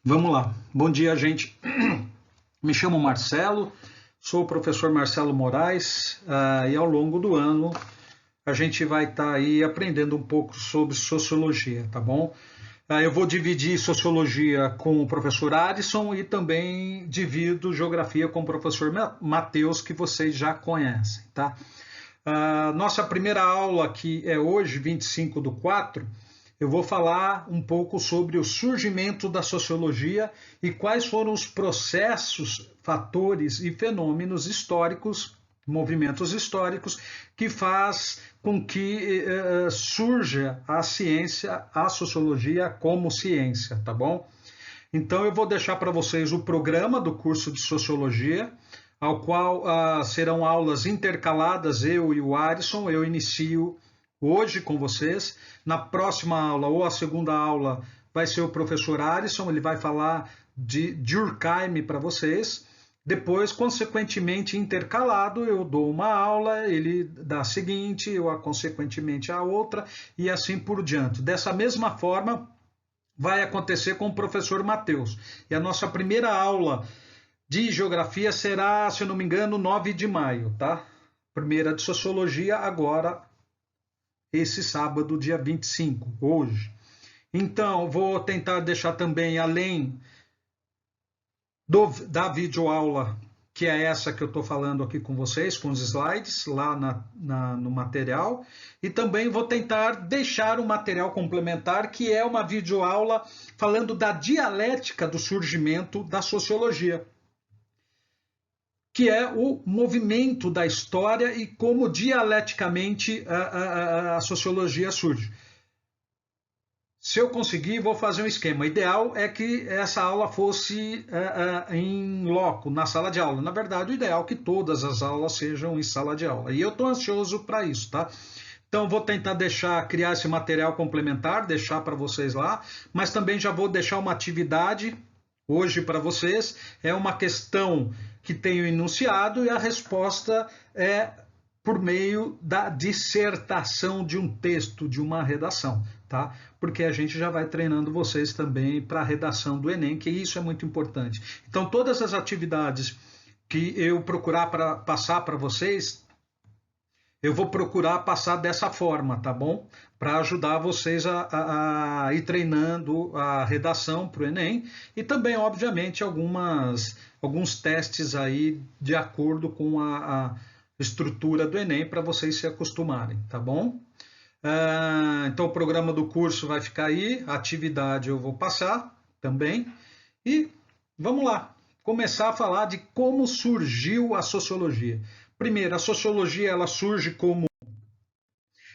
Vamos lá. Bom dia, gente. Me chamo Marcelo, sou o professor Marcelo Moraes, e ao longo do ano a gente vai estar aí aprendendo um pouco sobre sociologia, tá bom? Eu vou dividir sociologia com o professor Adson e também divido geografia com o professor Matheus, que vocês já conhecem, tá? Nossa primeira aula, que é hoje, 25/4, eu vou falar um pouco sobre o surgimento da sociologia e quais foram os processos, fatores e fenômenos históricos, movimentos históricos, que faz com que surja a ciência, a sociologia como ciência, tá bom? Então eu vou deixar para vocês o programa do curso de sociologia, ao qual serão aulas intercaladas, eu e o Arisson. Eu inicio hoje com vocês. Na próxima aula, ou a segunda aula, vai ser o professor Arisson, ele vai falar de Durkheim para vocês. Depois, consequentemente, intercalado, eu dou uma aula, ele dá a seguinte, eu consequentemente a outra, e assim por diante. Dessa mesma forma, vai acontecer com o professor Matheus. E a nossa primeira aula de geografia será, se eu não me engano, 9 de maio, tá? Primeira de sociologia, agora, esse sábado, dia 25, hoje. Então, vou tentar deixar também, além da videoaula, que é essa que eu estou falando aqui com vocês, com os slides, lá no material, e também vou tentar deixar um material complementar, que é uma videoaula falando da dialética do surgimento da sociologia, que é o movimento da história e como dialeticamente a sociologia surge. Se eu conseguir, vou fazer um esquema. O ideal é que essa aula fosse em loco, na sala de aula. Na verdade, o ideal é que todas as aulas sejam em sala de aula. E eu estou ansioso para isso, tá? Então, vou tentar criar esse material complementar, deixar para vocês lá, mas também já vou deixar uma atividade hoje para vocês. É uma questão que tenho enunciado e a resposta é por meio da dissertação de um texto, de uma redação, tá? Porque a gente já vai treinando vocês também para a redação do Enem, que isso é muito importante. Então, todas as atividades que eu procurar passar para vocês, eu vou procurar passar dessa forma, tá bom? Para ajudar vocês a ir treinando a redação para o Enem e também, obviamente, alguns testes aí de acordo com a estrutura do Enem para vocês se acostumarem, tá bom? Então o programa do curso vai ficar aí, a atividade eu vou passar também e vamos lá, começar a falar de como surgiu a sociologia. Primeiro, a sociologia ela surge como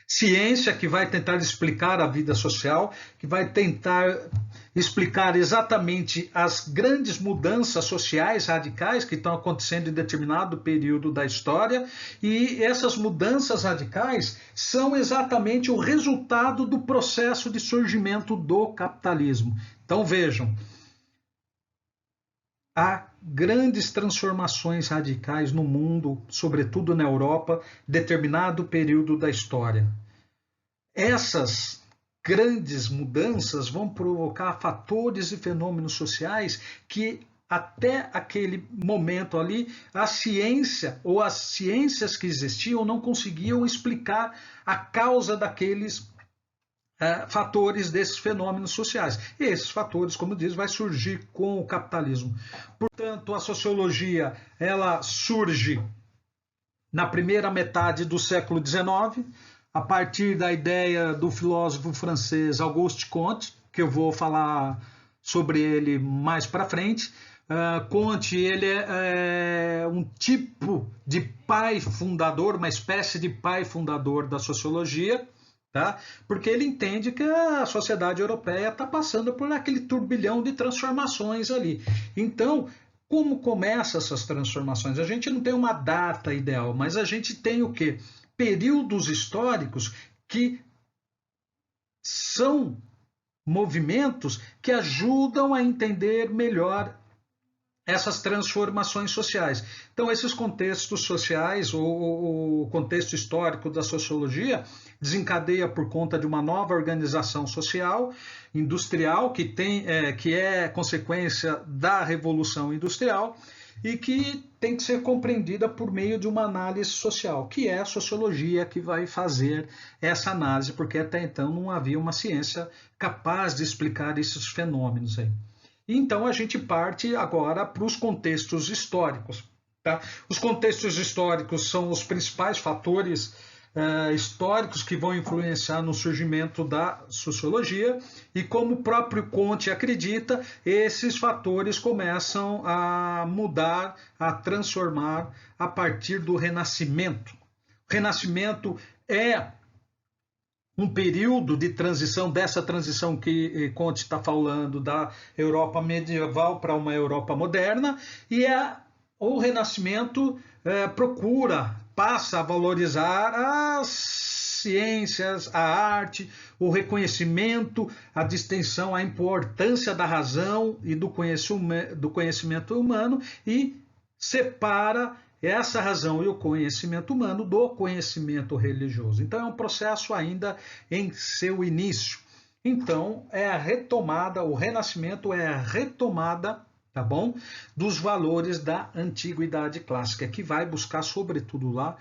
ciência que vai tentar explicar a vida social, que vai tentar explicar exatamente as grandes mudanças sociais radicais que estão acontecendo em determinado período da história, e essas mudanças radicais são exatamente o resultado do processo de surgimento do capitalismo. Então vejam, há grandes transformações radicais no mundo, sobretudo na Europa, determinado período da história. Essas grandes mudanças vão provocar fatores e fenômenos sociais que até aquele momento ali a ciência ou as ciências que existiam não conseguiam explicar a causa daqueles fatores desses fenômenos sociais. E esses fatores, como diz, vai surgir com o capitalismo. Portanto, a sociologia ela surge na primeira metade do século XIX, a partir da ideia do filósofo francês Auguste Comte, que eu vou falar sobre ele mais para frente. Comte ele é um tipo de pai fundador, uma espécie de pai fundador da sociologia, tá? Porque ele entende que a sociedade europeia está passando por aquele turbilhão de transformações ali. Então, como começam essas transformações? A gente não tem uma data ideal, mas a gente tem o quê? Períodos históricos que são movimentos que ajudam a entender melhor essas transformações sociais. Então, esses contextos sociais, o contexto histórico da sociologia, desencadeia por conta de uma nova organização social, industrial, que é consequência da Revolução Industrial e que tem que ser compreendida por meio de uma análise social, que é a sociologia que vai fazer essa análise, porque até então não havia uma ciência capaz de explicar esses fenômenos aí. Então a gente parte agora para os contextos históricos. Tá? Os contextos históricos são os principais fatores históricos que vão influenciar no surgimento da sociologia e, como o próprio Comte acredita, esses fatores começam a mudar, a transformar a partir do Renascimento. O Renascimento é um período de transição, dessa transição que Comte está falando, da Europa medieval para uma Europa moderna, e o Renascimento passa a valorizar as ciências, a arte, o reconhecimento, a distinção, a importância da razão e do conhecimento humano e separa essa razão e o conhecimento humano do conhecimento religioso. Então é um processo ainda em seu início. Então é a retomada, o Renascimento é a retomada, tá bom, dos valores da antiguidade clássica, que vai buscar sobretudo lá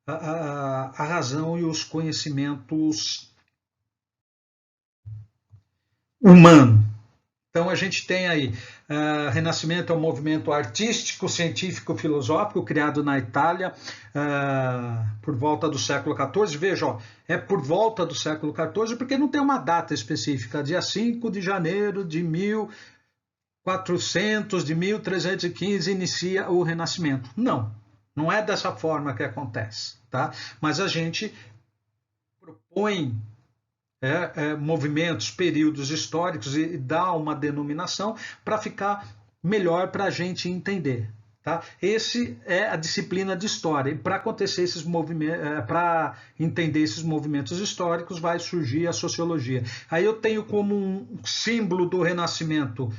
a razão e os conhecimentos humanos. Então a gente tem aí, Renascimento é um movimento artístico, científico, filosófico, criado na Itália por volta do século XIV. Veja, ó, é por volta do século XIV, porque não tem uma data específica, dia 5 de janeiro de 1400, de 1315, inicia o Renascimento. Não, não é dessa forma que acontece, tá? Mas a gente propõe movimentos, períodos históricos e dá uma denominação para ficar melhor para a gente entender. Tá? Esse é a disciplina de história. E para acontecer esses movimentos, para entender esses movimentos históricos, vai surgir a sociologia. Aí eu tenho como um símbolo do Renascimento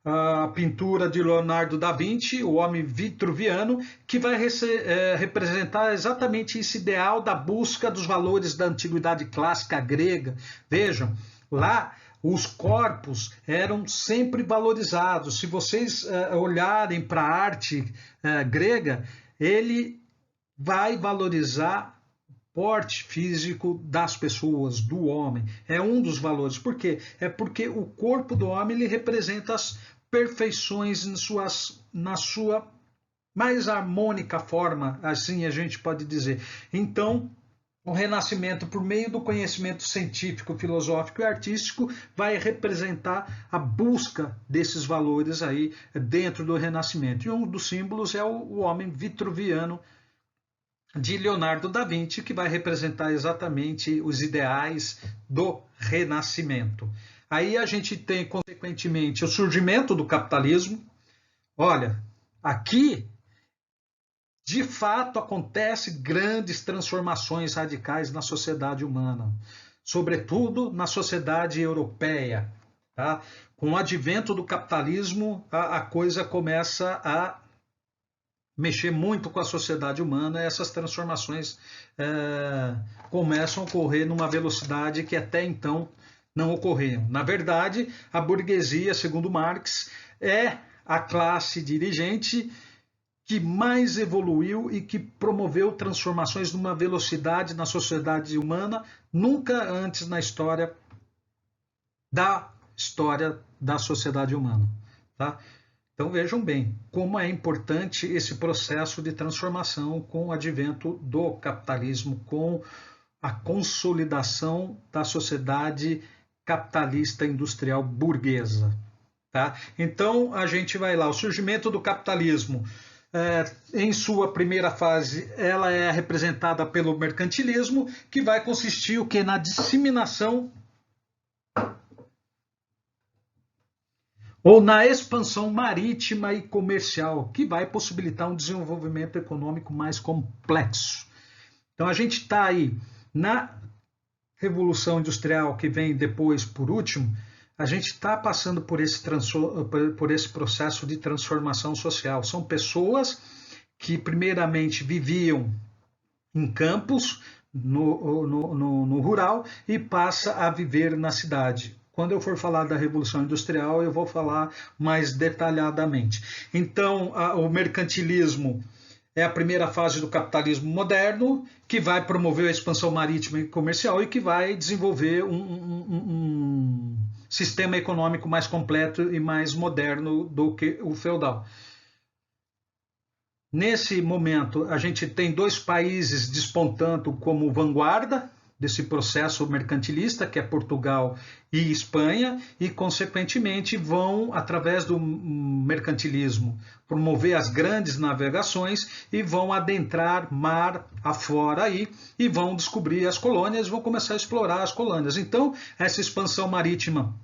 a pintura de Leonardo da Vinci, o homem vitruviano, que vai representar exatamente esse ideal da busca dos valores da antiguidade clássica grega. Vejam, lá os corpos eram sempre valorizados. Se vocês olharem para a arte grega, ele vai valorizar o porte físico das pessoas, do homem. É um dos valores. Por quê? É porque o corpo do homem ele representa as perfeições na sua mais harmônica forma, assim a gente pode dizer. Então, o Renascimento, por meio do conhecimento científico, filosófico e artístico, vai representar a busca desses valores aí dentro do Renascimento. E um dos símbolos é o homem vitruviano de Leonardo da Vinci, que vai representar exatamente os ideais do Renascimento. Aí a gente tem, consequentemente, o surgimento do capitalismo. Olha, aqui, de fato, acontecem grandes transformações radicais na sociedade humana, sobretudo na sociedade europeia. Tá? Com o advento do capitalismo, a coisa começa a mexer muito com a sociedade humana, essas transformações começam a ocorrer numa velocidade que até então não ocorriam. Na verdade, a burguesia, segundo Marx, é a classe dirigente que mais evoluiu e que promoveu transformações numa velocidade na sociedade humana nunca antes na história da sociedade humana. Tá? Então vejam bem como é importante esse processo de transformação com o advento do capitalismo, com a consolidação da sociedade capitalista industrial burguesa. Tá? Então a gente vai lá, o surgimento do capitalismo, em sua primeira fase, ela é representada pelo mercantilismo, que vai consistir o que? Na disseminação ou na expansão marítima e comercial, que vai possibilitar um desenvolvimento econômico mais complexo. Então a gente está aí na Revolução Industrial, que vem depois, por último, a gente está passando por esse processo de transformação social. São pessoas que primeiramente viviam em campos, no rural, e passa a viver na cidade. Quando eu for falar da Revolução Industrial, eu vou falar mais detalhadamente. Então, o mercantilismo é a primeira fase do capitalismo moderno, que vai promover a expansão marítima e comercial e que vai desenvolver um sistema econômico mais completo e mais moderno do que o feudal. Nesse momento, a gente tem dois países despontando como vanguarda desse processo mercantilista, que é Portugal e Espanha, e, consequentemente, vão, através do mercantilismo, promover as grandes navegações e vão adentrar mar afora aí e vão descobrir as colônias, vão começar a explorar as colônias. Então, essa expansão marítima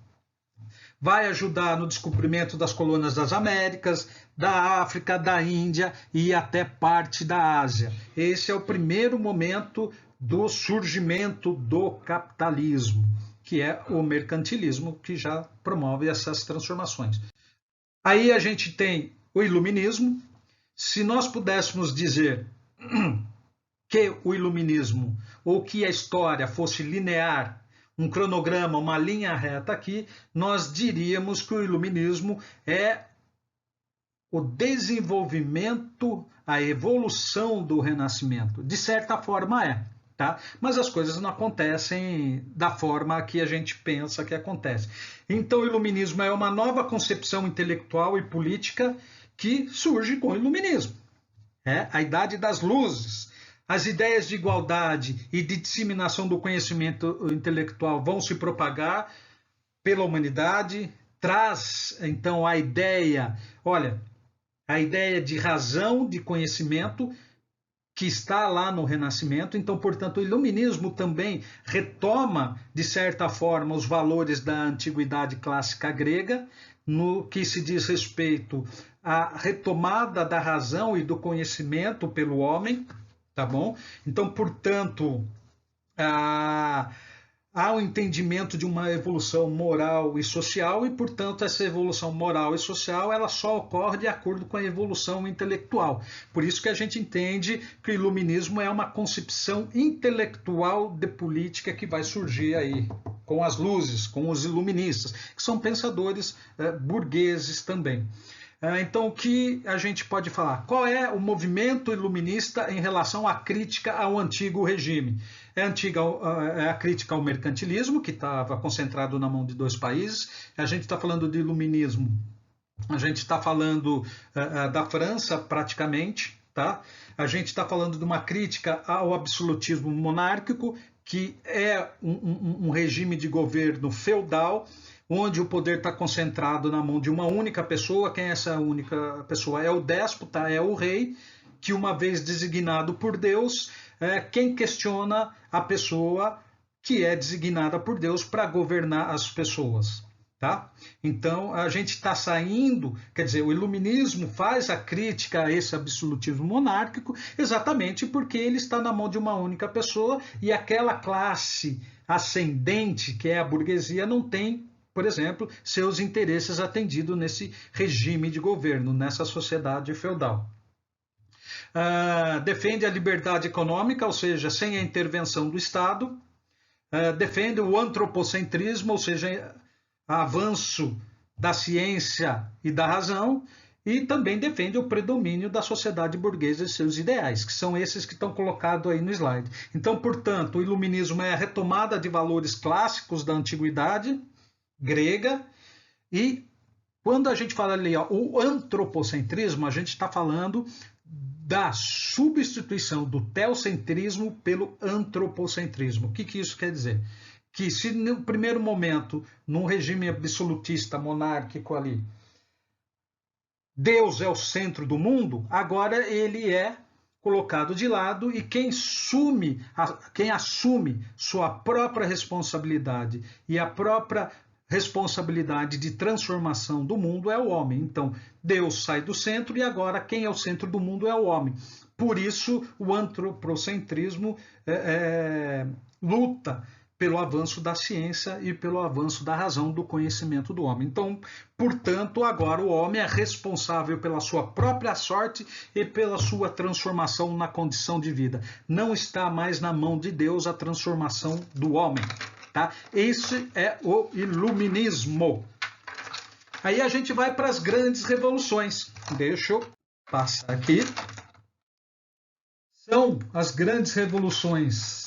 vai ajudar no descobrimento das colônias das Américas, da África, da Índia e até parte da Ásia. Esse é o primeiro momento do surgimento do capitalismo, que é o mercantilismo, que já promove essas transformações. Aí a gente tem o iluminismo. Se nós pudéssemos dizer que o iluminismo, ou que a história fosse linear, um cronograma, uma linha reta aqui, nós diríamos que o iluminismo é o desenvolvimento, a evolução do Renascimento. De certa forma é, tá? Mas as coisas não acontecem da forma que a gente pensa que acontece. Então o iluminismo é uma nova concepção intelectual e política que surge com o iluminismo. É a Idade das Luzes. As ideias de igualdade e de disseminação do conhecimento intelectual vão se propagar pela humanidade, traz então a ideia, olha, a ideia de razão, de conhecimento, que está lá no Renascimento. Então, portanto, o iluminismo também retoma, de certa forma, os valores da antiguidade clássica grega, no que se diz respeito à retomada da razão e do conhecimento pelo homem. Tá bom? Então, portanto, há o entendimento de uma evolução moral e social e, portanto, essa evolução moral e social ela só ocorre de acordo com a evolução intelectual. Por isso que a gente entende que o iluminismo é uma concepção intelectual de política que vai surgir aí com as luzes, com os iluministas, que são pensadores burgueses também. Então, o que a gente pode falar? Qual é o movimento iluminista em relação à crítica ao antigo regime? É a crítica ao mercantilismo, que estava concentrado na mão de dois países. A gente está falando de iluminismo, a gente está falando da França, praticamente. Tá? A gente está falando de uma crítica ao absolutismo monárquico, que é um regime de governo feudal, onde o poder está concentrado na mão de uma única pessoa. Quem é essa única pessoa? É o déspota, é o rei, que uma vez designado por Deus, quem questiona a pessoa que é designada por Deus para governar as pessoas. Tá? Então, a gente está saindo, quer dizer, o iluminismo faz a crítica a esse absolutismo monárquico exatamente porque ele está na mão de uma única pessoa e aquela classe ascendente, que é a burguesia, não tem, por exemplo, seus interesses atendidos nesse regime de governo, nessa sociedade feudal. Defende a liberdade econômica, ou seja, sem a intervenção do Estado. Defende o antropocentrismo, ou seja, avanço da ciência e da razão. E também defende o predomínio da sociedade burguesa e seus ideais, que são esses que estão colocados aí no slide. Então, portanto, o iluminismo é a retomada de valores clássicos da antiguidade grega, e quando a gente fala ali, o antropocentrismo, a gente está falando da substituição do teocentrismo pelo antropocentrismo. O que isso quer dizer? Que se no primeiro momento, num regime absolutista monárquico ali, Deus é o centro do mundo, agora ele é colocado de lado e quem assume sua própria responsabilidade e a própria responsabilidade de transformação do mundo é o homem. Então, Deus sai do centro e agora quem é o centro do mundo é o homem. Por isso, o antropocentrismo luta pelo avanço da ciência e pelo avanço da razão, do conhecimento do homem. Então, portanto, agora o homem é responsável pela sua própria sorte e pela sua transformação na condição de vida. Não está mais na mão de Deus a transformação do homem. Tá? Esse é o iluminismo. Aí a gente vai para as grandes revoluções. Deixa eu passar aqui. São as grandes revoluções: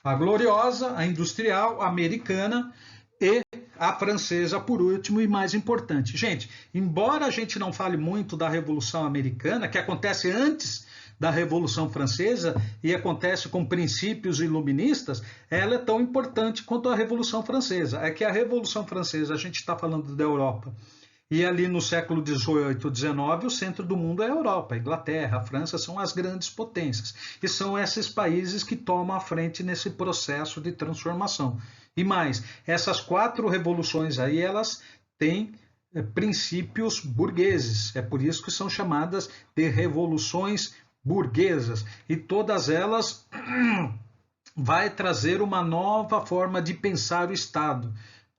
a gloriosa, a industrial, a americana e a francesa, por último e mais importante. Gente, embora a gente não fale muito da Revolução Americana, que acontece antes da Revolução Francesa e acontece com princípios iluministas, ela é tão importante quanto a Revolução Francesa. É que a Revolução Francesa, a gente está falando da Europa, e ali no século XVIII, XIX, o centro do mundo é a Europa. A Inglaterra, a França são as grandes potências. E são esses países que tomam a frente nesse processo de transformação. E mais, essas 4 revoluções aí, elas têm princípios burgueses. É por isso que são chamadas de revoluções burguesas. E todas elas vai trazer uma nova forma de pensar o Estado,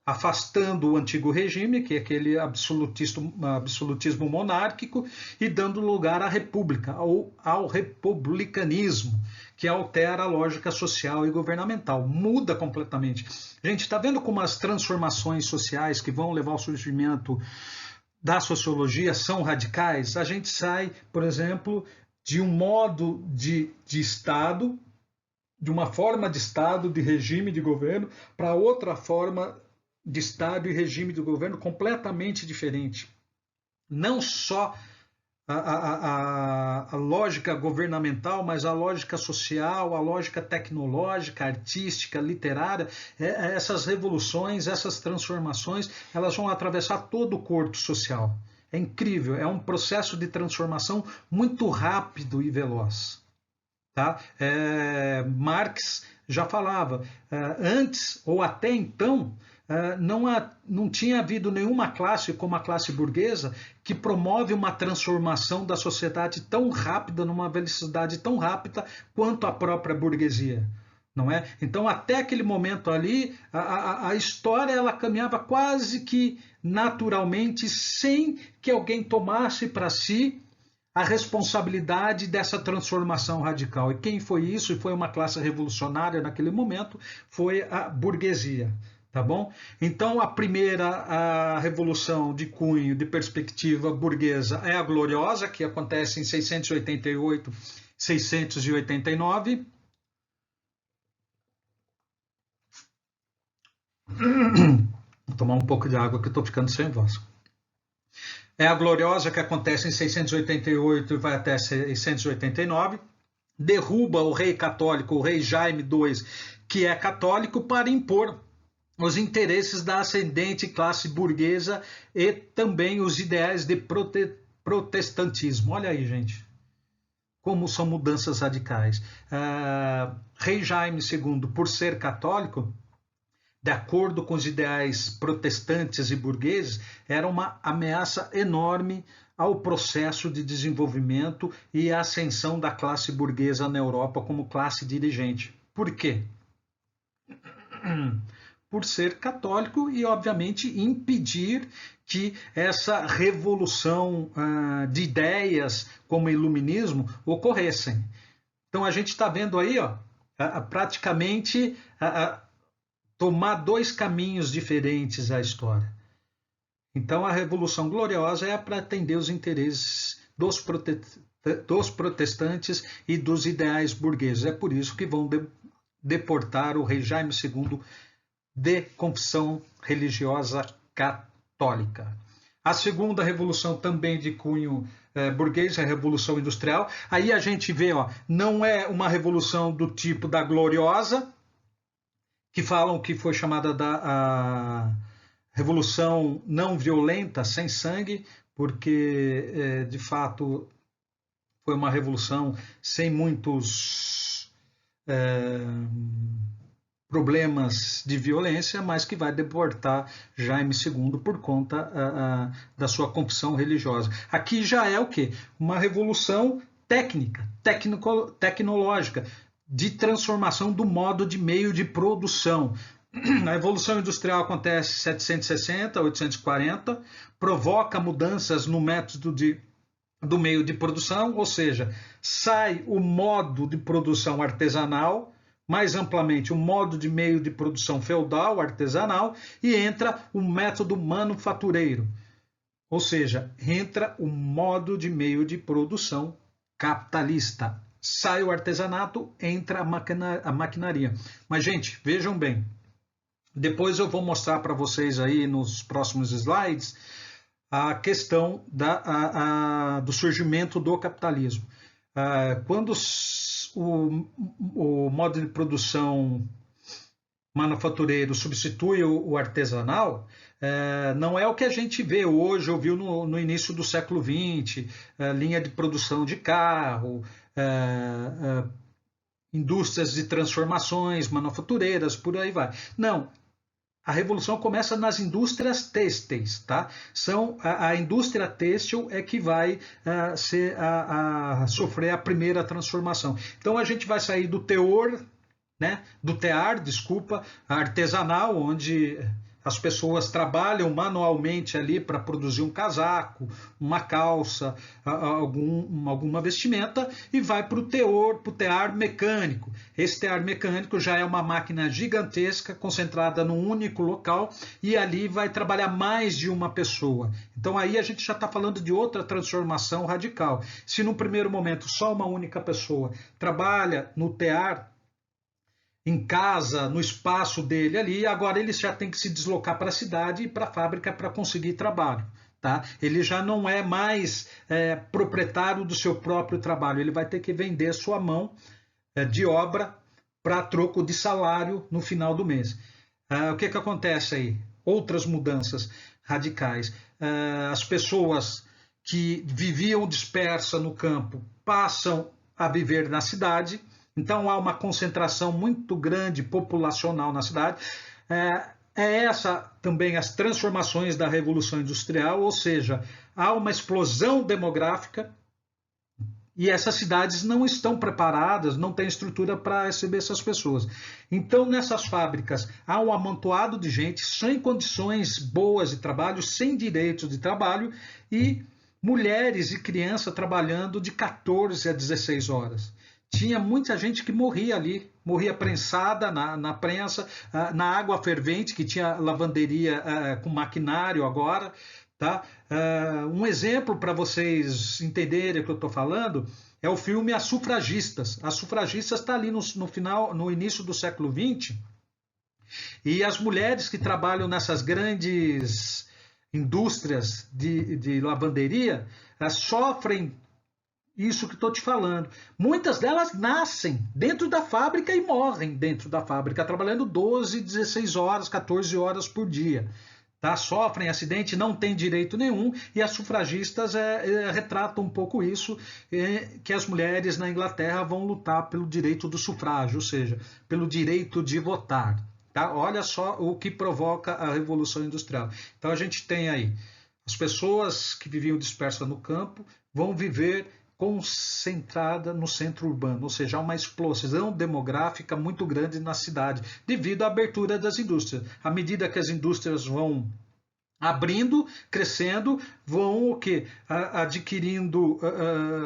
afastando o antigo regime, que é aquele absolutismo monárquico, e dando lugar à república, ou ao republicanismo, que altera a lógica social e governamental, muda completamente. Gente, está vendo como as transformações sociais que vão levar ao surgimento da sociologia são radicais? A gente sai, por exemplo, de um modo de Estado, de uma forma de Estado, de regime de governo, para outra forma de Estado e regime de governo completamente diferente. Não só a lógica governamental, mas a lógica social, a lógica tecnológica, artística, literária. Essas revoluções, essas transformações, elas vão atravessar todo o corpo social. É incrível, é um processo de transformação muito rápido e veloz. Tá? Marx já falava, antes ou até então, não tinha havido nenhuma classe como a classe burguesa que promove uma transformação da sociedade tão rápida, numa velocidade tão rápida quanto a própria burguesia. Não é? Então, até aquele momento ali, a história ela caminhava quase que naturalmente, sem que alguém tomasse para si a responsabilidade dessa transformação radical. E quem foi isso? E foi uma classe revolucionária naquele momento, foi a burguesia. Tá bom? Então, a revolução de cunho, de perspectiva burguesa, é a gloriosa, que acontece em 688, 689. Vou tomar um pouco de água que estou ficando sem voz. É a gloriosa, que acontece em 688 e vai até 689. Derruba o rei católico, o rei Jaime II, que é católico, para impor os interesses da ascendente classe burguesa e também os ideais de protestantismo. Olha aí, gente, como são mudanças radicais. Rei Jaime II, por ser católico, de acordo com os ideais protestantes e burgueses, era uma ameaça enorme ao processo de desenvolvimento e ascensão da classe burguesa na Europa como classe dirigente. Por quê? Por ser católico e, obviamente, impedir que essa revolução de ideias como o iluminismo ocorressem. Então, a gente está vendo aí, praticamente tomar 2 caminhos diferentes à história. Então, a Revolução Gloriosa é para atender os interesses dos protestantes e dos ideais burgueses. É por isso que vão deportar o rei Jaime II de confissão religiosa católica. A segunda revolução, também de cunho burguês, é a Revolução Industrial. Aí a gente vê, não é uma revolução do tipo da Gloriosa, que falam que foi chamada da Revolução Não Violenta, sem sangue, porque, de fato, foi uma revolução sem muitos problemas de violência, mas que vai deportar Jaime II por conta da sua confissão religiosa. Aqui já é o quê? Uma revolução técnica, tecnológica, de transformação do modo de meio de produção. A Evolução Industrial acontece em 760, 840, provoca mudanças no método do meio de produção, ou seja, sai o modo de produção artesanal, mais amplamente o modo de meio de produção feudal, artesanal, e entra o método manufatureiro, ou seja, entra o modo de meio de produção capitalista. Sai o artesanato, entra a maquinaria. Mas, gente, vejam bem, depois eu vou mostrar para vocês aí nos próximos slides a questão do surgimento do capitalismo. Quando o modo de produção manufatureiro substitui o artesanal, não é o que a gente vê hoje, ou viu no início do século XX, linha de produção de carro, indústrias de transformações manufatureiras, por aí vai. Não, a revolução começa nas indústrias têxteis, tá? A indústria têxtil é que vai sofrer a primeira transformação. Então a gente vai sair do teor, né? Do tear, desculpa, artesanal, onde as pessoas trabalham manualmente ali para produzir um casaco, uma calça, alguma vestimenta, e vai para o tear mecânico. Esse tear mecânico já é uma máquina gigantesca, concentrada num único local, e ali vai trabalhar mais de uma pessoa. Então aí a gente já está falando de outra transformação radical. Se no primeiro momento só uma única pessoa trabalha no tear, em casa, no espaço dele ali, agora ele já tem que se deslocar para a cidade e para a fábrica para conseguir trabalho. Tá? Ele já não é mais proprietário do seu próprio trabalho, ele vai ter que vender sua mão de obra para troco de salário no final do mês. O que acontece aí? Outras mudanças radicais. As pessoas que viviam dispersas no campo passam a viver na cidade. Então há uma concentração muito grande populacional na cidade. Essa também as transformações da Revolução Industrial, ou seja, há uma explosão demográfica e essas cidades não estão preparadas, não têm estrutura para receber essas pessoas. Então nessas fábricas há um amontoado de gente sem condições boas de trabalho, sem direitos de trabalho e mulheres e crianças trabalhando de 14 a 16 horas. Tinha muita gente que morria ali, morria prensada na prensa, na água fervente, que tinha lavanderia com maquinário agora. Tá? Um exemplo para vocês entenderem o que eu estou falando é o filme As Sufragistas. As Sufragistas está ali no início do século XX, e as mulheres que trabalham nessas grandes indústrias de lavanderia sofrem isso que estou te falando. Muitas delas nascem dentro da fábrica e morrem dentro da fábrica, trabalhando 12, 16 horas, 14 horas por dia. Tá? Sofrem acidente, não têm direito nenhum, e as sufragistas retratam um pouco isso, que as mulheres na Inglaterra vão lutar pelo direito do sufrágio, ou seja, pelo direito de votar. Tá? Olha só o que provoca a Revolução Industrial. Então a gente tem aí as pessoas que viviam dispersas no campo vão viver concentrada no centro urbano, ou seja, há uma explosão demográfica muito grande na cidade, devido à abertura das indústrias. À medida que as indústrias vão abrindo, crescendo, vão o quê?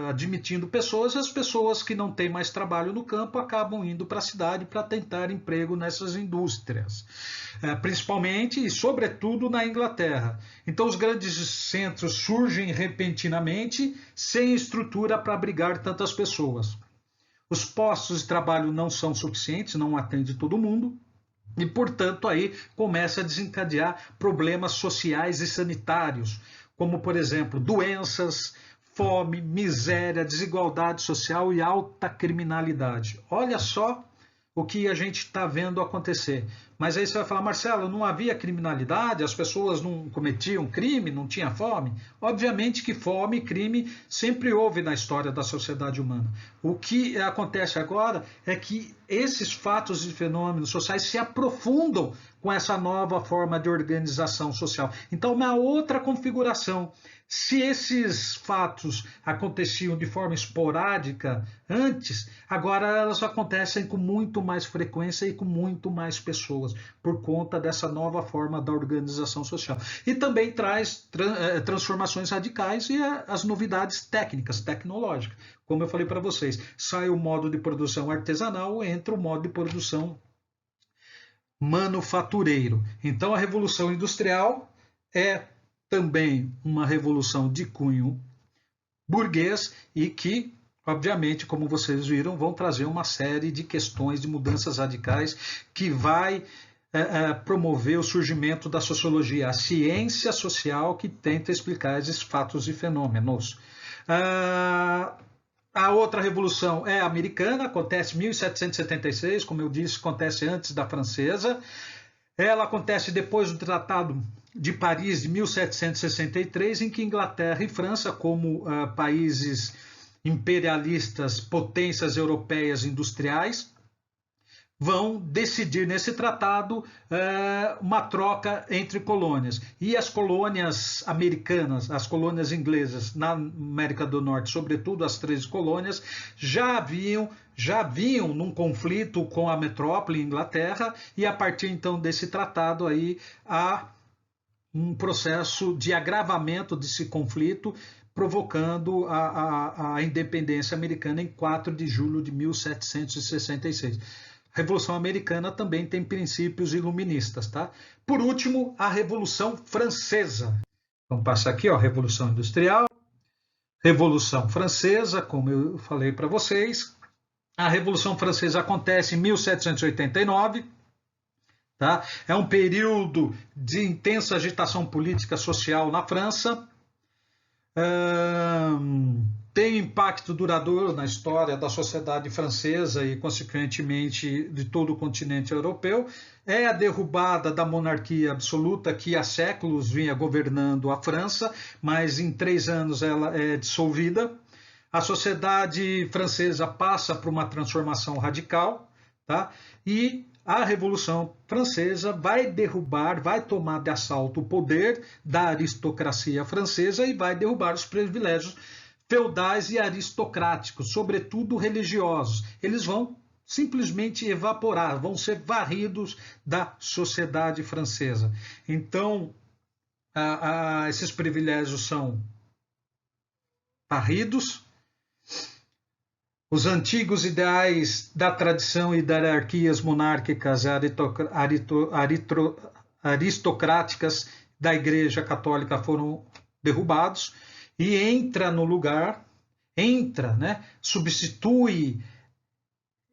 Admitindo pessoas, e as pessoas que não têm mais trabalho no campo acabam indo para a cidade para tentar emprego nessas indústrias, principalmente e sobretudo na Inglaterra. Então os grandes centros surgem repentinamente, sem estrutura para abrigar tantas pessoas. Os postos de trabalho não são suficientes, não atende todo mundo. E, portanto, aí começa a desencadear problemas sociais e sanitários, como, por exemplo, doenças, fome, miséria, desigualdade social e alta criminalidade. Olha só o que a gente está vendo acontecer. Mas aí você vai falar, Marcelo, não havia criminalidade, as pessoas não cometiam crime, não tinha fome? Obviamente que fome e crime sempre houve na história da sociedade humana. O que acontece agora é que esses fatos e fenômenos sociais se aprofundam com essa nova forma de organização social. Então, uma outra configuração. Se esses fatos aconteciam de forma esporádica antes, agora elas acontecem com muito mais frequência e com muito mais pessoas, por conta dessa nova forma da organização social. E também traz transformações radicais e as novidades técnicas, tecnológicas. Como eu falei para vocês, sai o modo de produção artesanal, entra o modo de produção manufatureiro. Então, a Revolução Industrial é também uma revolução de cunho burguês e que, obviamente, como vocês viram, vão trazer uma série de questões de mudanças radicais que vai promover o surgimento da sociologia, a ciência social que tenta explicar esses fatos e fenômenos. A outra revolução é americana, acontece em 1776, como eu disse, acontece antes da francesa. Ela acontece depois do Tratado de Paris de 1763, em que Inglaterra e França, como países imperialistas, potências europeias industriais, vão decidir nesse tratado uma troca entre colônias. E as colônias americanas, as colônias inglesas na América do Norte, sobretudo as 13 colônias, já vinham num conflito com a metrópole Inglaterra, e a partir então desse tratado aí há um processo de agravamento desse conflito, provocando a independência americana em 4 de julho de 1766. A Revolução Americana também tem princípios iluministas, tá? Por último, a Revolução Francesa. Vamos passar aqui, ó, Revolução Industrial, Revolução Francesa, como eu falei para vocês. A Revolução Francesa acontece em 1789, tá? É um período de intensa agitação política social na França. Tem impacto duradouro na história da sociedade francesa e, consequentemente, de todo o continente europeu. É a derrubada da monarquia absoluta que há séculos vinha governando a França, mas em 3 anos ela é dissolvida. A sociedade francesa passa por uma transformação radical, tá? E a Revolução Francesa vai derrubar, vai tomar de assalto o poder da aristocracia francesa e vai derrubar os privilégios feudais e aristocráticos, sobretudo religiosos. Eles vão simplesmente evaporar, vão ser varridos da sociedade francesa. Então, esses privilégios são varridos. Os antigos ideais da tradição e das hierarquias monárquicas aristocráticas da Igreja Católica foram derrubados e entra no lugar, substitui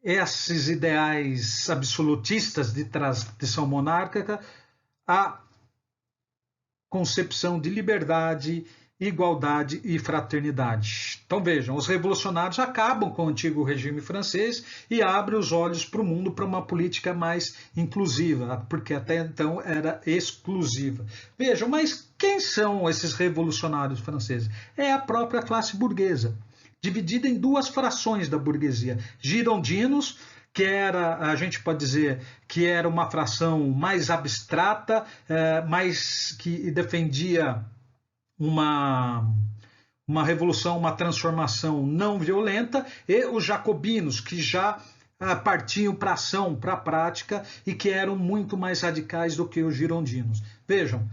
esses ideais absolutistas de tradição monárquica a concepção de liberdade, igualdade e fraternidade. Então vejam, os revolucionários acabam com o antigo regime francês e abrem os olhos para o mundo para uma política mais inclusiva, porque até então era exclusiva. Vejam, mas quem são esses revolucionários franceses? É a própria classe burguesa, dividida em 2 frações da burguesia. Girondinos, que era, a gente pode dizer, que era uma fração mais abstrata, mais que defendia uma revolução, uma transformação não violenta, e os jacobinos, que já partiam para a ação, para a prática, e que eram muito mais radicais do que os girondinos. Vejam,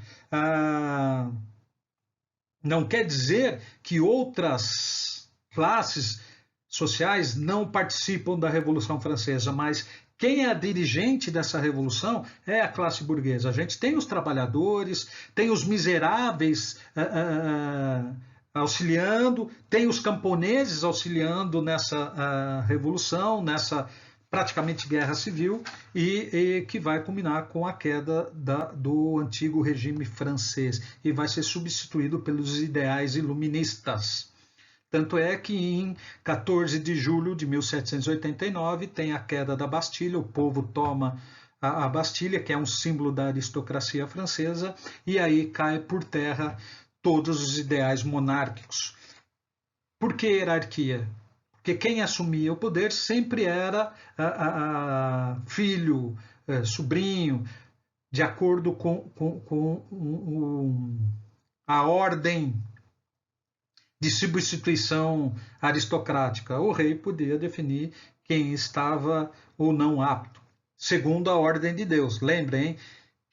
não quer dizer que outras classes sociais não participam da Revolução Francesa, mas quem é a dirigente dessa revolução é a classe burguesa. A gente tem os trabalhadores, tem os miseráveis auxiliando, tem os camponeses auxiliando nessa revolução, nessa praticamente guerra civil, e que vai culminar com a queda do antigo regime francês e vai ser substituído pelos ideais iluministas. Tanto é que em 14 de julho de 1789 tem a queda da Bastilha, o povo toma a Bastilha, que é um símbolo da aristocracia francesa, e aí cai por terra todos os ideais monárquicos. Por que hierarquia? Porque quem assumia o poder sempre era filho, sobrinho, de acordo com a ordem de substituição aristocrática. O rei podia definir quem estava ou não apto, segundo a ordem de Deus. Lembrem,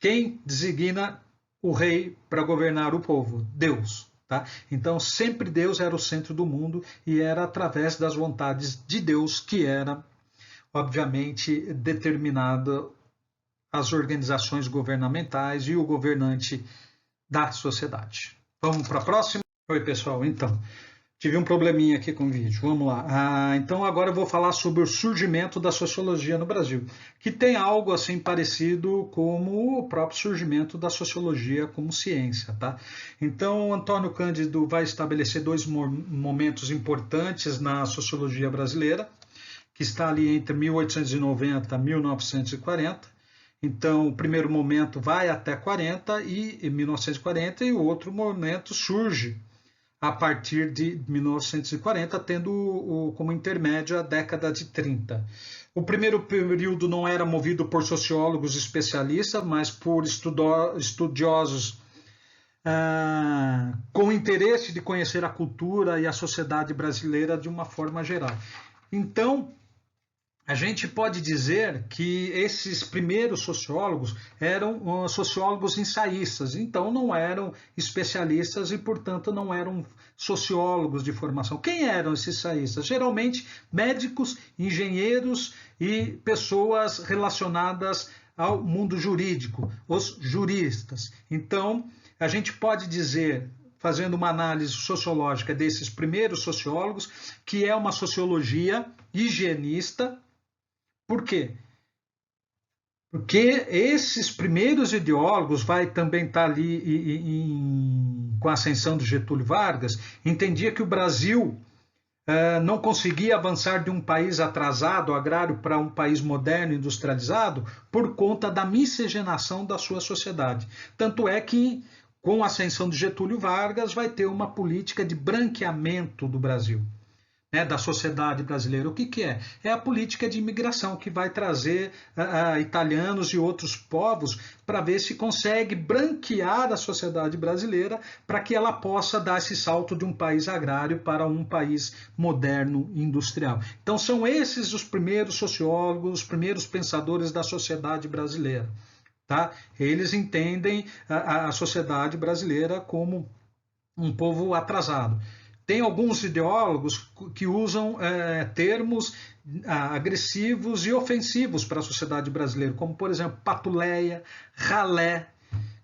quem designa o rei para governar o povo? Deus. Tá? Então, sempre Deus era o centro do mundo e era através das vontades de Deus que era, obviamente, determinada as organizações governamentais e o governante da sociedade. Vamos para a próxima? Oi, pessoal. Então, tive um probleminha aqui com o vídeo. Vamos lá. Então, agora eu vou falar sobre o surgimento da sociologia no Brasil, que tem algo assim parecido como o próprio surgimento da sociologia como ciência, tá? Então, Antônio Cândido vai estabelecer dois momentos importantes na sociologia brasileira, que está ali entre 1890 e 1940. Então, o primeiro momento vai até 40 e 1940 e o outro momento surge a partir de 1940, tendo como intermédio a década de 30. O primeiro período não era movido por sociólogos especialistas, mas por estudiosos com interesse de conhecer a cultura e a sociedade brasileira de uma forma geral. Então, a gente pode dizer que esses primeiros sociólogos eram sociólogos ensaístas, então não eram especialistas e, portanto, não eram sociólogos de formação. Quem eram esses ensaístas? Geralmente médicos, engenheiros e pessoas relacionadas ao mundo jurídico, os juristas. Então, a gente pode dizer, fazendo uma análise sociológica desses primeiros sociólogos, que é uma sociologia higienista. Por quê? Porque esses primeiros ideólogos vai também estar ali com a ascensão de Getúlio Vargas, entendia que o Brasil não conseguia avançar de um país atrasado, agrário, para um país moderno, industrializado, por conta da miscigenação da sua sociedade. Tanto é que, com a ascensão de Getúlio Vargas, vai ter uma política de branqueamento do Brasil, da sociedade brasileira. O que é? É a política de imigração que vai trazer italianos e outros povos para ver se consegue branquear a sociedade brasileira para que ela possa dar esse salto de um país agrário para um país moderno e industrial. Então são esses os primeiros sociólogos, os primeiros pensadores da sociedade brasileira. Tá? Eles entendem a sociedade brasileira como um povo atrasado. Tem alguns ideólogos que usam termos agressivos e ofensivos para a sociedade brasileira, como, por exemplo, patuleia, ralé,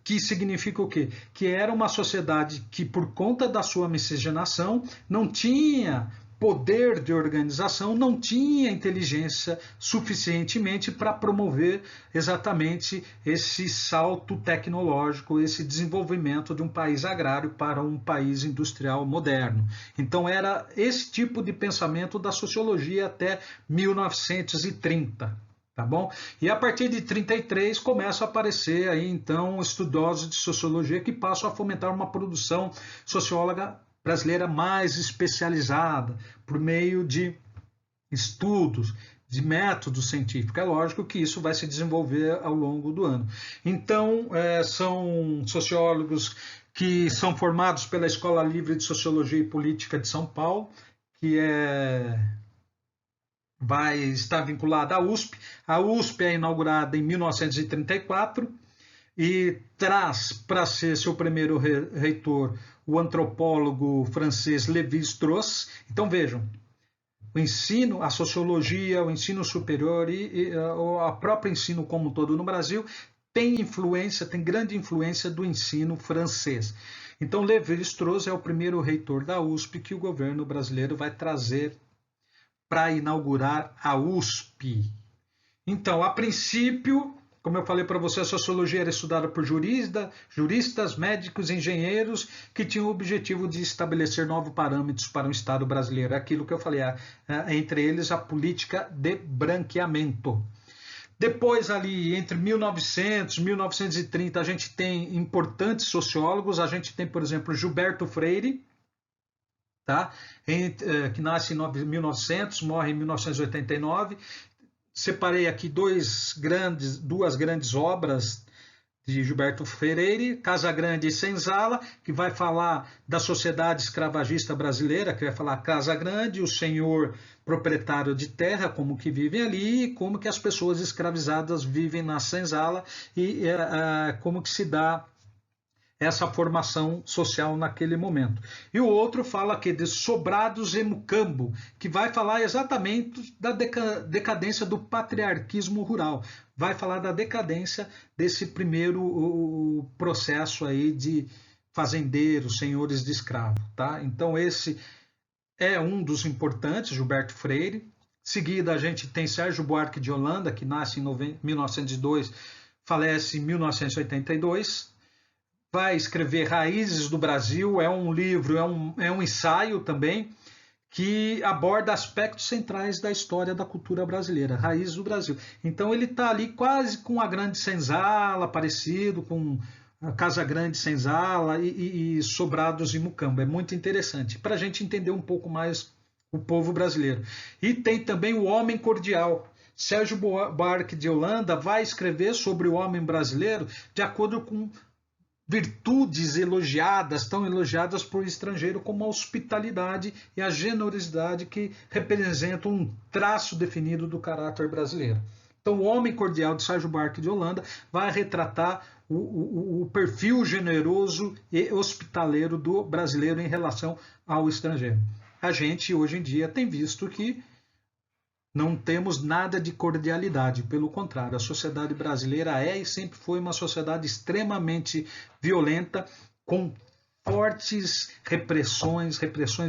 que significa o quê? Que era uma sociedade que, por conta da sua miscigenação, não tinha poder de organização, não tinha inteligência suficientemente para promover exatamente esse salto tecnológico, esse desenvolvimento de um país agrário para um país industrial moderno. Então era esse tipo de pensamento da sociologia até 1930. Tá bom? E a partir de 33 começam a aparecer aí então estudiosos de sociologia que passam a fomentar uma produção socióloga brasileira mais especializada, por meio de estudos, de métodos científicos. É lógico que isso vai se desenvolver ao longo do ano. Então, são sociólogos que são formados pela Escola Livre de Sociologia e Política de São Paulo, que vai estar vinculada à USP. A USP é inaugurada em 1934 e traz para ser seu primeiro reitor o antropólogo francês Lévi-Strauss. Então vejam, o ensino, a sociologia, o ensino superior e a próprio ensino como um todo no Brasil tem influência, tem grande influência do ensino francês. Então Lévi-Strauss é o primeiro reitor da USP que o governo brasileiro vai trazer para inaugurar a USP. Então, a princípio, como eu falei para você, a sociologia era estudada por juristas, médicos, engenheiros, que tinham o objetivo de estabelecer novos parâmetros para o Estado brasileiro. Aquilo que eu falei, entre eles a política de branqueamento. Depois, ali, entre 1900 e 1930, a gente tem importantes sociólogos. A gente tem, por exemplo, Gilberto Freire, tá? Que nasce em 1900, morre em 1989. Separei aqui duas grandes obras de Gilberto Freire, Casa Grande e Senzala, que vai falar da sociedade escravagista brasileira, que vai falar Casa Grande, o senhor proprietário de terra, como que vivem ali, e como que as pessoas escravizadas vivem na Senzala, e como que se dá essa formação social naquele momento. E o outro fala aqui de Sobrados e Mucambo, que vai falar exatamente da decadência do patriarquismo rural. Vai falar da decadência desse primeiro processo aí de fazendeiros, senhores de escravo, tá? Então esse é um dos importantes, Gilberto Freire. Seguida a gente tem Sérgio Buarque de Holanda, que nasce em 1902, falece em 1982. Vai escrever Raízes do Brasil, é um livro, é um ensaio também, que aborda aspectos centrais da história da cultura brasileira, Raízes do Brasil. Então ele está ali quase com a Grande Senzala, parecido com a Casa Grande Senzala e Sobrados e Mucambo. É muito interessante, para a gente entender um pouco mais o povo brasileiro. E tem também o Homem Cordial. Sérgio Buarque de Holanda vai escrever sobre o homem brasileiro de acordo com virtudes elogiadas, tão elogiadas por estrangeiro, como a hospitalidade e a generosidade, que representam um traço definido do caráter brasileiro. Então, o Homem Cordial de Sérgio Buarque de Holanda vai retratar o perfil generoso e hospitaleiro do brasileiro em relação ao estrangeiro. A gente, hoje em dia, tem visto que não temos nada de cordialidade, pelo contrário, a sociedade brasileira é e sempre foi uma sociedade extremamente violenta, com fortes repressões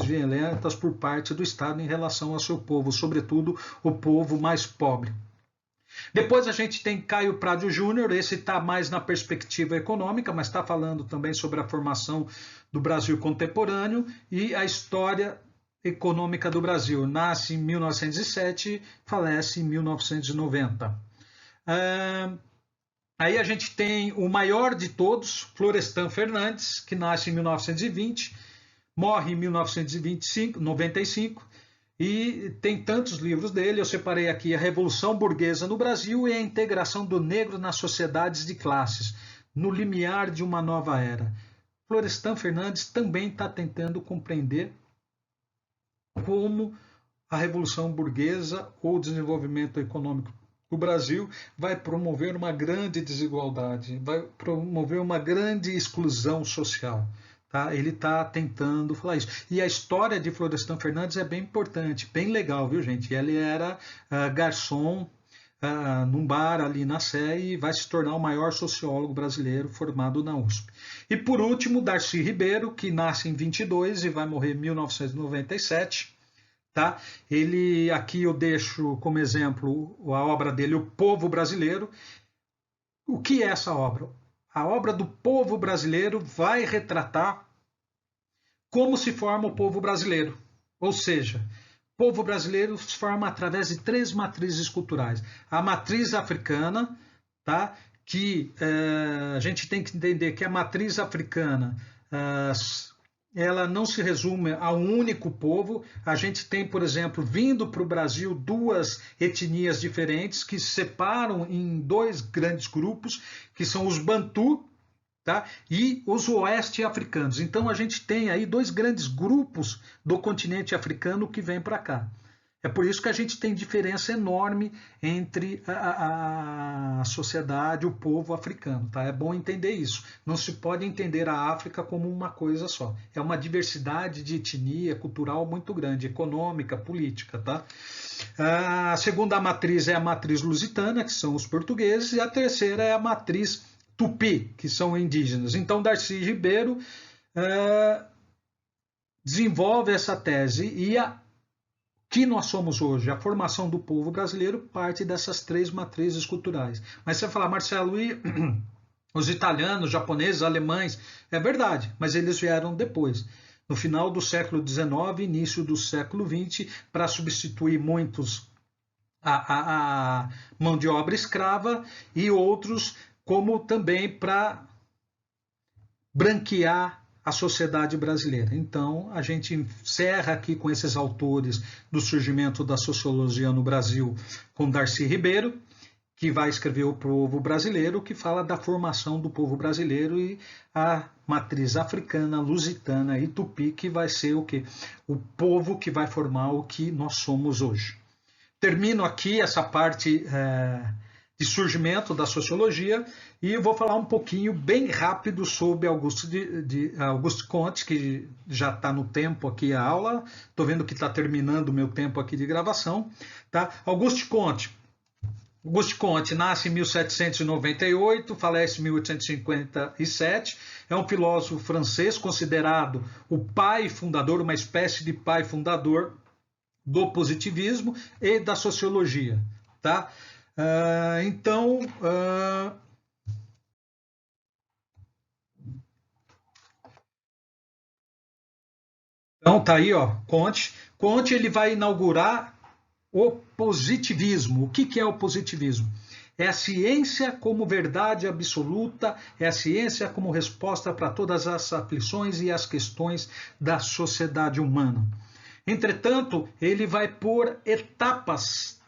violentas por parte do Estado em relação ao seu povo, sobretudo o povo mais pobre. Depois a gente tem Caio Prado Júnior, esse está mais na perspectiva econômica, mas está falando também sobre a formação do Brasil contemporâneo e a história econômica do Brasil. Nasce em 1907, falece em 1990. Aí a gente tem o maior de todos, Florestan Fernandes, que nasce em 1920, morre em 1995, e tem tantos livros dele. Eu separei aqui A Revolução Burguesa no Brasil e a Integração do Negro nas Sociedades de Classes, no limiar de uma nova era. Florestan Fernandes também está tentando compreender como a Revolução Burguesa ou o desenvolvimento econômico do Brasil vai promover uma grande desigualdade, vai promover uma grande exclusão social. Tá? Ele está tentando falar isso. E a história de Florestan Fernandes é bem importante, bem legal, viu, gente? Ele era garçom num bar ali na Sé e vai se tornar o maior sociólogo brasileiro formado na USP. E por último, Darcy Ribeiro, que nasce em 22 e vai morrer em 1997. Tá? Ele, aqui eu deixo como exemplo a obra dele, O Povo Brasileiro. O que é essa obra? A obra do povo brasileiro vai retratar como se forma o povo brasileiro. Ou seja, o povo brasileiro se forma através de 3 matrizes culturais. A matriz africana, tá? Que a gente tem que entender que a matriz africana ela não se resume a um único povo. A gente tem, por exemplo, vindo para o Brasil 2 etnias diferentes que se separam em 2 grandes grupos, que são os Bantu, tá? E os oeste africanos. Então a gente tem aí 2 grandes grupos do continente africano que vêm para cá. É por isso que a gente tem diferença enorme entre a sociedade, o povo africano. Tá? É bom entender isso. Não se pode entender a África como uma coisa só. É uma diversidade de etnia cultural muito grande, econômica, política. Tá? A segunda matriz é a matriz lusitana, que são os portugueses, e a terceira é a matriz tupi, que são indígenas. Então, Darcy Ribeiro desenvolve essa tese e que nós somos hoje, a formação do povo brasileiro, parte dessas 3 matrizes culturais. Mas você vai falar, Marcelo, e os italianos, japoneses, alemães? É verdade, mas eles vieram depois. No final do século XIX, início do século XX, para substituir muitos a mão de obra escrava, e outros como também para branquear a sociedade brasileira. Então, a gente encerra aqui com esses autores do surgimento da sociologia no Brasil, com Darcy Ribeiro, que vai escrever O Povo Brasileiro, que fala da formação do povo brasileiro, e a matriz africana, lusitana e tupi, que vai ser o quê? O povo que vai formar o que nós somos hoje. Termino aqui essa parte de surgimento da sociologia e vou falar um pouquinho bem rápido sobre Auguste Comte, que já está no tempo aqui a aula. Estou vendo que está terminando o meu tempo aqui de gravação. Tá? Auguste Comte nasce em 1798, falece em 1857, é um filósofo francês considerado o pai fundador, uma espécie de pai fundador do positivismo e da sociologia. Tá? Então, tá aí, ó, Comte. Comte ele vai inaugurar o positivismo. O que é o positivismo? É a ciência como verdade absoluta, é a ciência como resposta para todas as aflições e as questões da sociedade humana. Entretanto, ele vai pôr etapas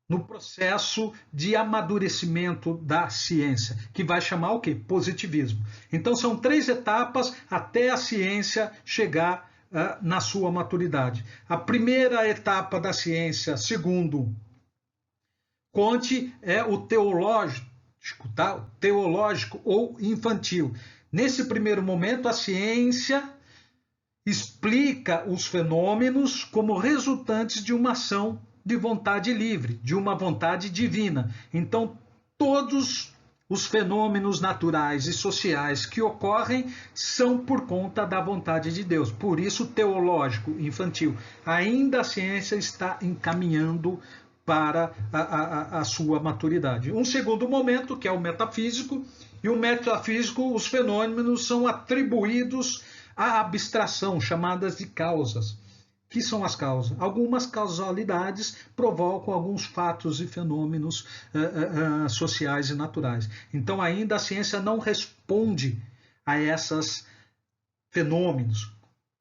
no processo de amadurecimento da ciência, que vai chamar o quê? Positivismo. Então, são 3 etapas até a ciência chegar na sua maturidade. A primeira etapa da ciência, segundo Comte, é o teológico, tá? Teológico ou infantil. Nesse primeiro momento, a ciência explica os fenômenos como resultantes de uma ação de vontade livre, de uma vontade divina. Então, todos os fenômenos naturais e sociais que ocorrem são por conta da vontade de Deus. Por isso, teológico, infantil. Ainda a ciência está encaminhando para a sua maturidade. Um segundo momento, que é o metafísico, e o metafísico, os fenômenos são atribuídos à abstração, chamadas de causas. Que são as causas? Algumas causalidades provocam alguns fatos e fenômenos sociais e naturais. Então, ainda a ciência não responde a esses fenômenos.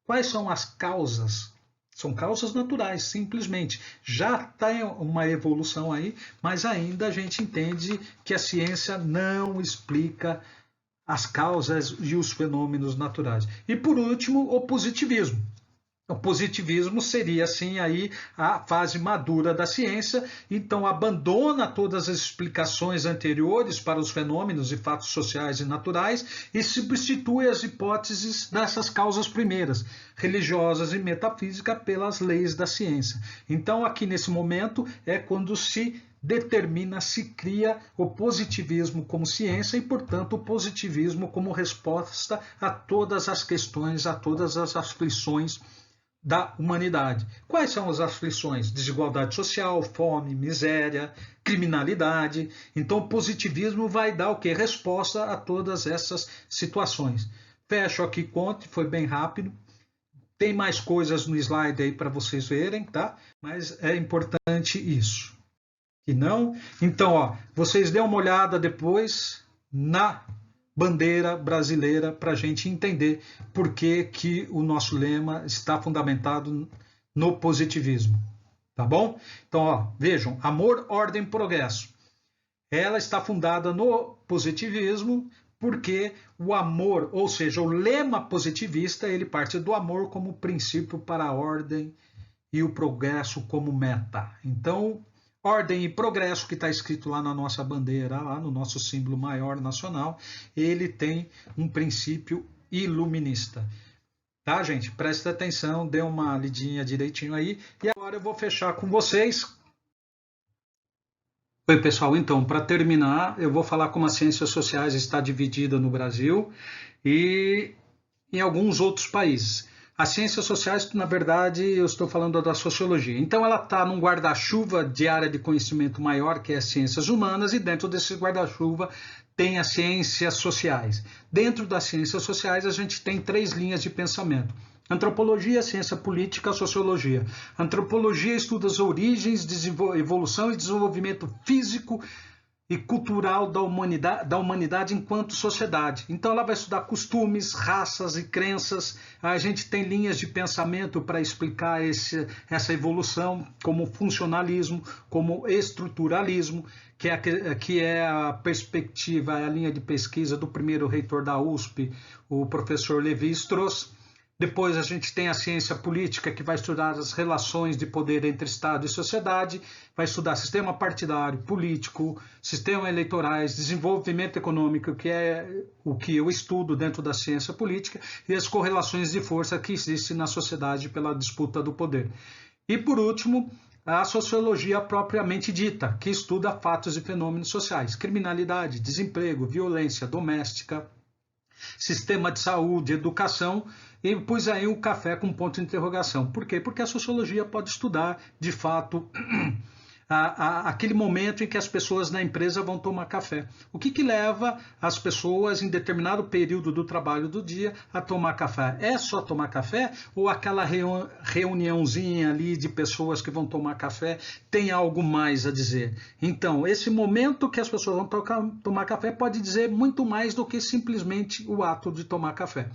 Quais são as causas? São causas naturais, simplesmente. Já tem uma evolução aí, mas ainda a gente entende que a ciência não explica as causas e os fenômenos naturais. E, por último, o positivismo. O positivismo seria, assim, aí a fase madura da ciência, então abandona todas as explicações anteriores para os fenômenos e fatos sociais e naturais e substitui as hipóteses dessas causas primeiras, religiosas e metafísicas, pelas leis da ciência. Então, aqui nesse momento é quando se determina, se cria o positivismo como ciência e, portanto, o positivismo como resposta a todas as questões, a todas as aflições da humanidade. Quais são as aflições? Desigualdade social, fome, miséria, criminalidade. Então, o positivismo vai dar o quê? Resposta a todas essas situações. Fecho aqui, Comte, foi bem rápido. Tem mais coisas no slide aí para vocês verem, tá? Mas é importante isso. E não? Então, ó, vocês dêem uma olhada depois na bandeira brasileira para a gente entender por que o nosso lema está fundamentado no positivismo. Tá bom? Então, ó, vejam, amor, ordem, progresso. Ela está fundada no positivismo porque o amor, ou seja, o lema positivista, ele parte do amor como princípio para a ordem e o progresso como meta. Então, ordem e progresso, que está escrito lá na nossa bandeira, lá no nosso símbolo maior nacional, ele tem um princípio iluminista. Tá, gente? Presta atenção, dê uma lidinha direitinho aí. E agora eu vou fechar com vocês. Oi, pessoal. Então, para terminar, eu vou falar como as ciências sociais está dividida no Brasil e em alguns outros países. As ciências sociais, na verdade, eu estou falando da sociologia. Então, ela está num guarda-chuva de área de conhecimento maior, que é as ciências humanas, e dentro desse guarda-chuva tem as ciências sociais. Dentro das ciências sociais, a gente tem 3 linhas de pensamento. Antropologia, ciência política, sociologia. Antropologia estuda as origens, evolução e desenvolvimento físico e cultural da humanidade enquanto sociedade. Então ela vai estudar costumes, raças e crenças. A gente tem linhas de pensamento para explicar essa evolução, como funcionalismo, como estruturalismo, que é a perspectiva, a linha de pesquisa do primeiro reitor da USP, o professor Lévi-Strauss. Depois a gente tem a ciência política, que vai estudar as relações de poder entre Estado e sociedade, vai estudar sistema partidário, político, sistema eleitorais, desenvolvimento econômico, que é o que eu estudo dentro da ciência política, e as correlações de força que existem na sociedade pela disputa do poder. E por último, a sociologia propriamente dita, que estuda fatos e fenômenos sociais, criminalidade, desemprego, violência doméstica, sistema de saúde, educação, e pus aí o café com ponto de interrogação. Por quê? Porque a sociologia pode estudar, de fato, aquele momento em que as pessoas na empresa vão tomar café. O que leva as pessoas, em determinado período do trabalho do dia, a tomar café? É só tomar café? Ou aquela reuniãozinha ali de pessoas que vão tomar café tem algo mais a dizer? Então, esse momento que as pessoas vão tomar café pode dizer muito mais do que simplesmente o ato de tomar café.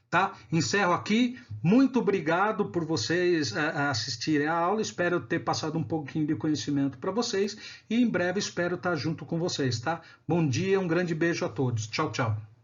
Tá? Encerro aqui. Muito obrigado por vocês assistirem a aula. Espero ter passado um pouquinho de conhecimento para vocês e em breve espero estar junto com vocês. Tá? Bom dia, um grande beijo a todos. Tchau, tchau.